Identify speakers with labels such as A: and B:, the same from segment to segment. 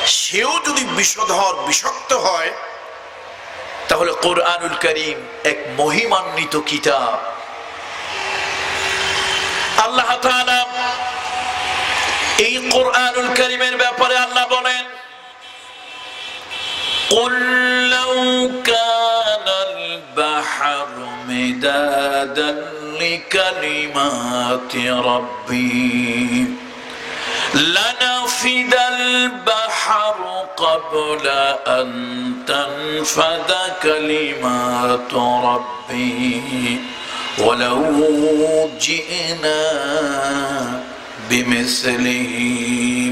A: সেও যদি বিষধর বিষাক্ত হয়, তাহলে কোরআনুল কারীম এক মহিমান্বিত কিতাব। আল্লাহ তাআলা এই কোরআনুল কারীমের ব্যাপারে আল্লাহ বলেন, قُلْ لَوْ كَانَ الْبَحْرُ مِدَادًا لِكَلِمَاتِ رَبِّي لَنَفِدَ الْبَحْرُ قَبْلَ أَنْ تَنْفَدَ كَلِمَاتُ رَبِّي وَلَوْ جِئْنَا بِمِثْلِهِ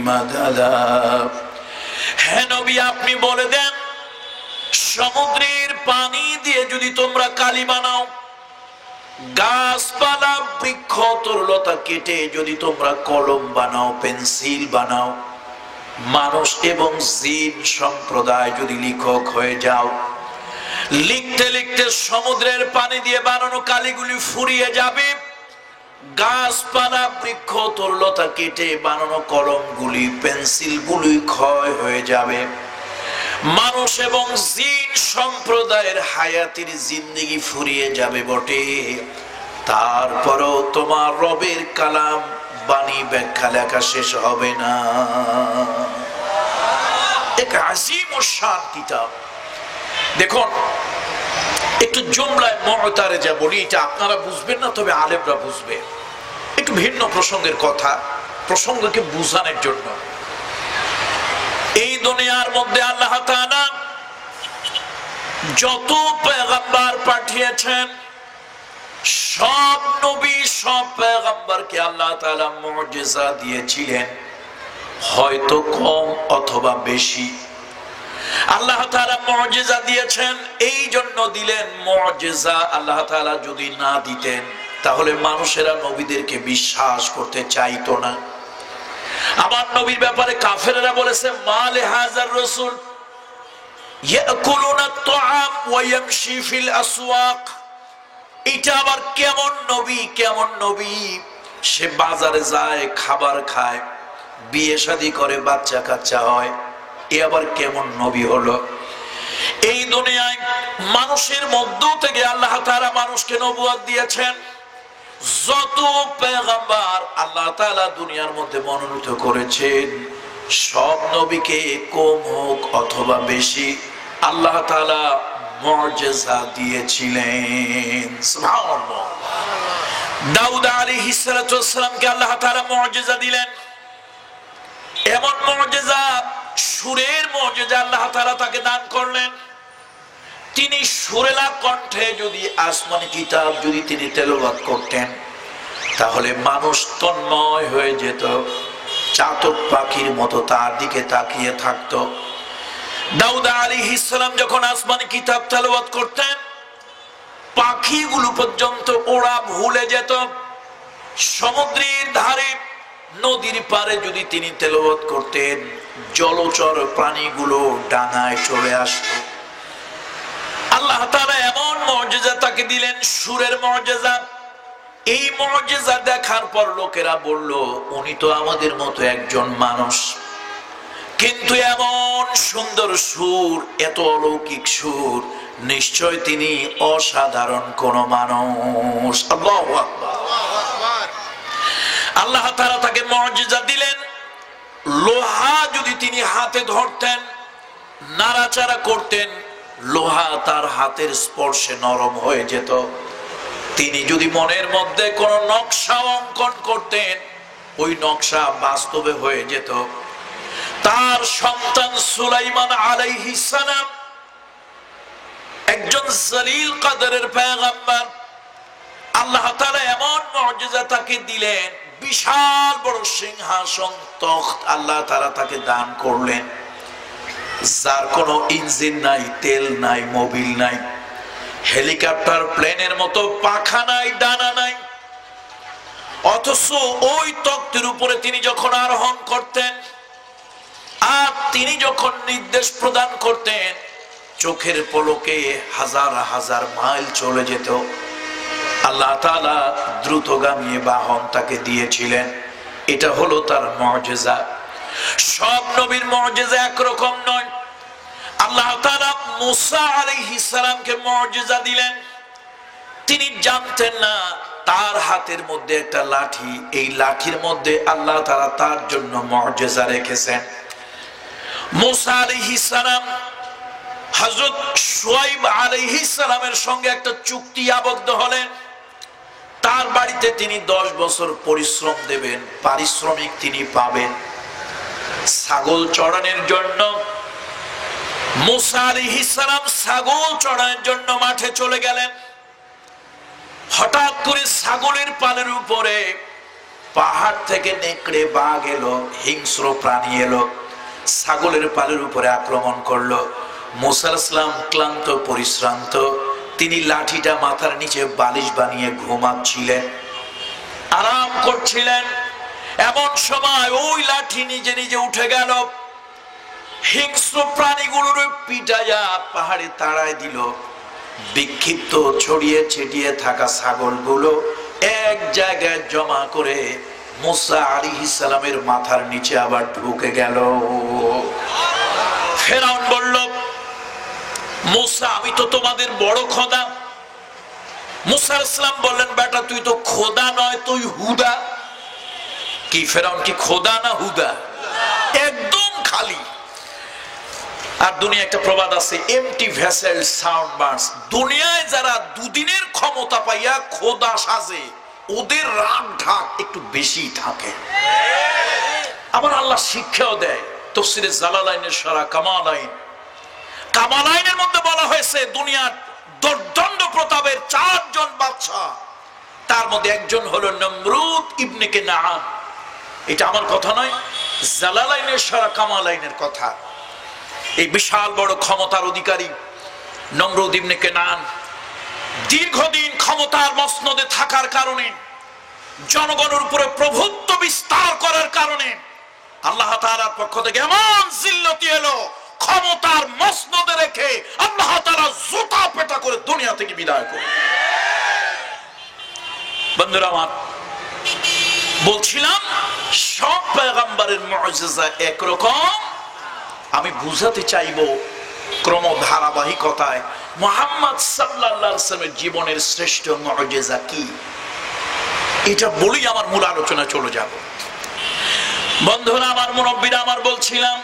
A: مَدَدًا। হে নবী, আপনি বলে দেন, সমুদ্রের পানি দিয়ে যদি তোমরা কালি বানাও, গাছপালা বৃক্ষ তরুলতা কেটে যদি তোমরা কলম বানাও, পেন্সিল বানাও, মানুষ এবং জিন সম্প্রদায় যদি লেখক হয়ে যাও, লিখতে লিখতে সমুদ্রের পানি দিয়ে বানানো কালিগুলি ফুরিয়ে যাবে, গাছপালা বৃক্ষ তরুলতা কেটে বানানো কলমগুলি পেন্সিলগুলি ক্ষয় হয়ে যাবে, মানুষ এবং জিন সম্প্রদায়ের হায়াতের জিন্দেগি ফুরিয়ে যাবে বটে, তারপরও তোমার রবের কালাম বাণী ব্যাখ্যা লেখা শেষ হবে না। এক আজিম ও শান কিতাব। দেখুন, একটু জুমলায় মুতারেজা বলি, এটা আপনারা বুঝবেন না, তবে আলেমরা বুঝবে। একটু ভিন্ন প্রসঙ্গের কথা, প্রসঙ্গকে বুঝানোর জন্য। এই দুনিয়ার মধ্যে আল্লাহ তাআলা যত পয়গম্বর পাঠিয়েছেন, সব নবী সব পয়গম্বরকে আল্লাহ তাআলা মুজিজা দিয়েছিলেন, হয়তো কম অথবা বেশি। আল্লাহ তাআলা মুজিজা দিয়েছেন, এই জন্য দিলেন। মুজিজা আল্লাহ তাআলা যদি না দিতেন, তাহলে মানুষেরা নবীদেরকে বিশ্বাস করতে চাইতো না। আমার নবীর ব্যাপারে কাফেররা বলেছে, মালে হাজার রাসূল ইয়াকুলুনা আত-তাআম ওয়া ইয়ামশি ফিল আসওয়াক। এটা আবার কেমন নবী, কেমন নবী! সে বাজারে যায়, খাবার খায়, বিয়ে শাদী করে, বাচ্চা কাচ্চা হয়, এ আবার কেমন নবী হলো? এই দুনিয়ায় মানুষের মধ্য থেকে আল্লাহ তাআলা মানুষকে নবুয়ত দিয়েছেন। যত পয়গম্বর আল্লাহ তাআলা দুনিয়ার মধ্যে মনোনীত করেছেন, সব নবীকে কম হোক অথবা বেশি আল্লাহ তাআলা মুজিজা দিয়েছিলেন। সুবহানাল্লাহ। দাউদ আলাইহিস সালাতু ওয়াস সালামকে আল্লাহ তাআলা মুজিজা দিলেন। এমন মুজিজা, সুরের মুজিজা আল্লাহ তাআলা তাকে দান করলেন। তিনি সুরেলা কণ্ঠে যদি আসমানি কিতাব যদি তিনি তেলাওয়াত করতেন, তাহলে মানুষ তন্ময় হয়ে যেত, চাতক পাখির মতো তার দিকে তাকিয়ে থাকতো। দাউদ আলাইহিস সালাম যখন আসমানি কিতাব তেলাওয়াত করতেন, পাখিগুলো পর্যন্ত ওড়া ভুলে যেত। সমুদ্রের ধারে, নদীর পারে যদি তিনি তেলাওয়াত করতেন, জলচর প্রাণীগুলো ডাঙায় চলে আসতো। আল্লাহ তাআলা এমন মুজিজা তাকে দিলেন, সুরের মুজিজা। এই মুজিজা দেখার পর লোকেরা বলল, উনি তো আমাদের মতো একজন মানুষ, কিন্তু এমন সুন্দর সুর, এত অলৌকিক সুর, নিশ্চয় তিনি অসাধারণ কোন মানুষ। আল্লাহু আকবার। আল্লাহ তাআলা তাকে মুজিজা দিলেন। লোহা যদি তিনি হাতে ধরতেন, নাড়াচাড়া করতেন, লোহা তার হাতের স্পর্শে নরম হয়ে যেত। তিনি যদি মনের মধ্যে কোন নকশা অঙ্কন করতেন, ওই নকশা বাস্তবে হয়ে যেত। তার সন্তান সুলাইমান আলাইহিস সালাম একজন জলিল কদরের পয়গম্বর। আল্লাহ তাআলা এমন মুজিজা তাকে দিলেন, বিশাল বড় সিংহাসন, তখ্ত আল্লাহ তাআলা তাকে দান করলেন, যার কোনো ইঞ্জিন নাই, তেল নাই, মোবিল নাই, হেলিকপ্টার প্লেনের মতো পাখা নাই, ডানা নাই। অথচ ওই তখ্তের উপরে তিনি যখন আরোহণ করতেন আর তিনি যখন নির্দেশ প্রদান করতেন, চোখের পলকে হাজার হাজার মাইল চলে যেত। আল্লাহ তাআলা দ্রুতগামী বাহন তাকে দিয়েছিলেন। এটা হলো তার মুজিজা। সব নবীর মুজিজা একরকম নয়। আল্লাহ তাআলা মুসা আলাইহিস সালামকে মুজিজা দিলেন, তিনি জানতেন না তার হাতের মধ্যে একটা লাঠি, এই লাঠির মধ্যে আল্লাহ তাআলা তার জন্য মুজিজা রেখেছেন। মুসা আলাইহিস সালাম হযরত শুআয়ব আলাইহিস সালামের সঙ্গে একটা চুক্তি আবদ্ধ হলেন, তার বাড়িতে তিনি 10 বছর পরিশ্রম দেবেন, পারিশ্রমিক তিনি পাবেন। ছাগল চড়ানোর জন্য মুসা আলাইহিস সালাম ছাগল চড়ানোর জন্য মাঠে চলে গেলেন। হঠাৎ করে ছাগলের পালের উপরে পাহাড় থেকে নেকড়ে, বাঘ এলো, হিংস্র প্রাণী এলো, ছাগলের পালের উপরে আক্রমণ করলো। মুসা আলাইহিস সালাম ক্লান্ত পরিশ্রান্ত, তিনি লাঠিটা মাথার নিচে বালিশ বানিয়ে ঘুমাচ্ছিলেন, আরাম করছিলেন। এমন সময় ওই লাঠি নিজে নিজে উঠে গেল, হিংস্র প্রাণীগুলোর পিটাইয়া পাহাড়ে তাড়ায় দিল। বিক্ষিপ্ত ছড়িয়ে ছিটিয়ে থাকা ছাগলগুলো এক জায়গায় জমা করে মুসা আলাইহিস সালামের মাথার নিচে আবার ঢুকে গেল। ফেরাউন বলল, মুসা আমি তো তোমাদের বড় খোদা। মুসা আলাইহিস সালাম বললেন, বেটা তুই তো খোদা নয়, তুই হুদা। কি ফেরাউন কি খোদা না হুদা? একদম খালি। আর দুনিয়া একটা প্রবাদ আছে, এমটি ভেসেল সাউন্ড বার্ডস। দুনিয়ায় যারা দুদিনের ক্ষমতা পাইয়া খোদা সাজে, ওদের রাগ ঢাক একটু বেশি থাকে। আবার আল্লাহ শিক্ষাও দেয়, তাফসীরে জালালাইনের সূরা কামালাইন, কামালাইনের মধ্যে বলা হয়েছে দুনিয়ার দর্দণ্ড প্রতাপের 4 জন বাদশা, তার মধ্যে একজন হলো নমরুদ ইবনে কেনান। এটা আমার কথা নয়, জালালাইনের সূরা কামালাইনের কথা। এই বিশাল বড় ক্ষমতার অধিকারী নমরুদ ইবনে কেনান দীর্ঘদিন ক্ষমতার মসনদে থাকার কারণে, জনগণের উপরে প্রভুত্ব বিস্তার করার কারণে আল্লাহ তাআলার পক্ষ থেকে এমন জিল্লতি এলো, ক্ষমতার মসনদে রেখে আল্লাহ তাআলা জুতা পেটা করে দুনিয়া থেকে বিদায় করে। বন্ধুরা আমার, বলছিলাম সব পয়গম্বরের মুজিজা একরকম। আমি বুঝাতে চাইবো ক্রম ধারাবাহিকতায় মুহাম্মদ সাল্লাল্লাহু আলাইহি ওয়াসাল্লামের জীবনের শ্রেষ্ঠ মুজিজা কি, এটা বলেই আমার মূল আলোচনা চলে যাব। বন্ধুরা আমার, মুরব্বীরা আমার, বলছিলাম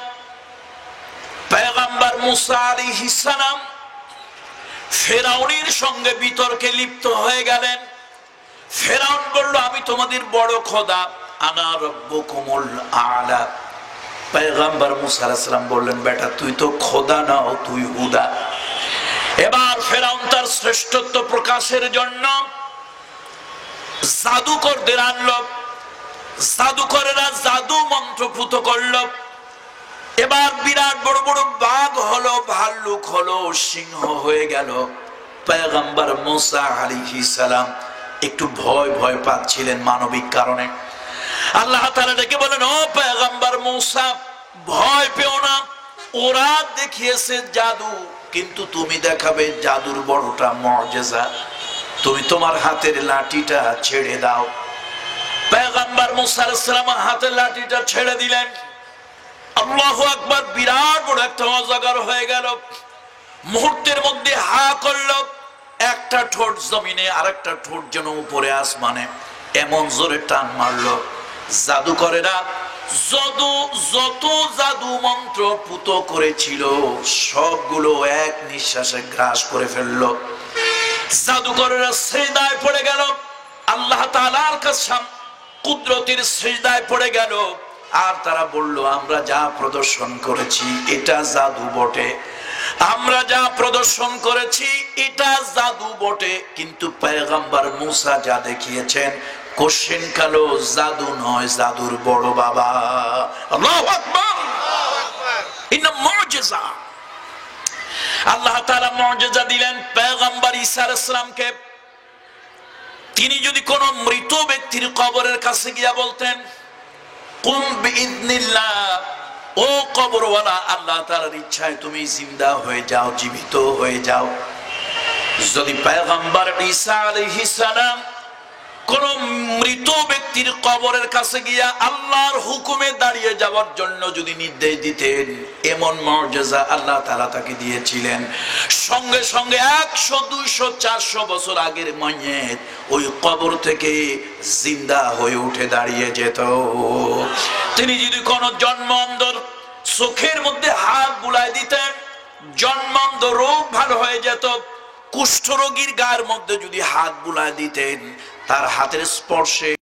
A: পয়গম্বর মুসা আলাইহিস সালাম ফেরাউনের সঙ্গে বিতর্কে লিপ্ত হয়ে গেলেন। ফেরাউন বলল, আমি তোমাদের বড় খোদা, আনা রাব্বুকুমুল আ'লা। পয়গম্বর মুসা আলাইহিস সালাম বললেন, বেটা তুই তো খোদা না, তুই হুদা। এবার ফেরাউন তার শ্রেষ্ঠত্ব প্রকাশের জন্য জাদুকরদের আনলো, জাদুকরেরা জাদু মন্ত্র পুত করলো। এবার বিরাট বড় বড় বাঘ হলো, ভাল্লুক হলো, সিংহ হয়ে গেল। পয়গম্বর মুসা আলাইহিস সালাম একটু ভয় ভয় পাচ্ছিলেন মানবিক কারণে। আল্লাহ তাআলা ডেকে বলেন, ও পয়গম্বর মুসা, ভয় পেও না, ওরা দেখিয়েছে জাদু, কিন্তু তুমি দেখাবে জাদুর বড়টা মুজিজা। তুমি তোমার হাতের লাঠিটা ছেড়ে দাও। পয়গম্বর মুসা আলাইহিস সালাম হাতের লাঠিটা ছেড়ে দিলেন। আল্লাহু আকবার, বিরাট বড় একটা অজগর হয়ে গেল। মুহূর্তের মধ্যে হা করল, একটা ঠোঁট জমিনে, আরেকটা ঠোঁট যেন উপরে আসমানে, এমন জোরে টান মারলো। জাদুকরেরা যত জাদু মন্ত্র পুত করেছিল সবগুলো এক নিঃশ্বাসে গ্রাস করে ফেললো। জাদুকরেরা সিজদায় পড়ে গেল, আল্লাহ তাআলার কসম, কুদরতের সিজদায় পড়ে গেল। আর তারা বলল, আমরা যা প্রদর্শন করেছি এটা জাদু বটে, আমরা যা প্রদর্শন করেছি এটা জাদু বটে, কিন্তু পয়গম্বর মুসা যা দেখিয়েছেন কোশ্চেন কালো জাদু নয়, জাদুর বড় বাবা। আল্লাহু আকবার, ইন্না মুজিজা। আল্লাহ তাআলা মুজিজা দিলেন পয়গম্বর ঈসা আলাইহিস সালামকে। তিনি যদি কোন মৃত ব্যক্তির কবরের কাছে গিয়া বলতেন, কুম বিইذنিল্লাহ, ও কবরওয়ালা, আল্লাহ তাআলার ইচ্ছায় তুমি জিন্দা হয়ে যাও, জীবিত হয়ে যাও। যদি পয়গম্বর ঈসা আলাইহিস সালাম কোন মৃত ব্যক্তির কবরের কাছে গিয়া আল্লাহর হুকুমে দাঁড়িয়ে যাওয়ার জন্য যদি নির্দেশ দিতেন, এমন মর্যাদা আল্লাহ তাআলা তাকে দিয়েছিলেন, সঙ্গে সঙ্গে 100, 200, 400 বছর আগের মাইয়িত ওই কবর থেকে জিন্দা হয়ে উঠে দাঁড়িয়ে যেত। তিনি যদি কোন জন্মান্ধর চোখের মধ্যে হাত বুলায় দিতেন, জন্মান্ধ রোগ ভালো হয়ে যেত। কুষ্ঠরোগীর গায়ের মধ্যে যদি হাত বুলায় দিতেন, তার হাতের স্পর্শে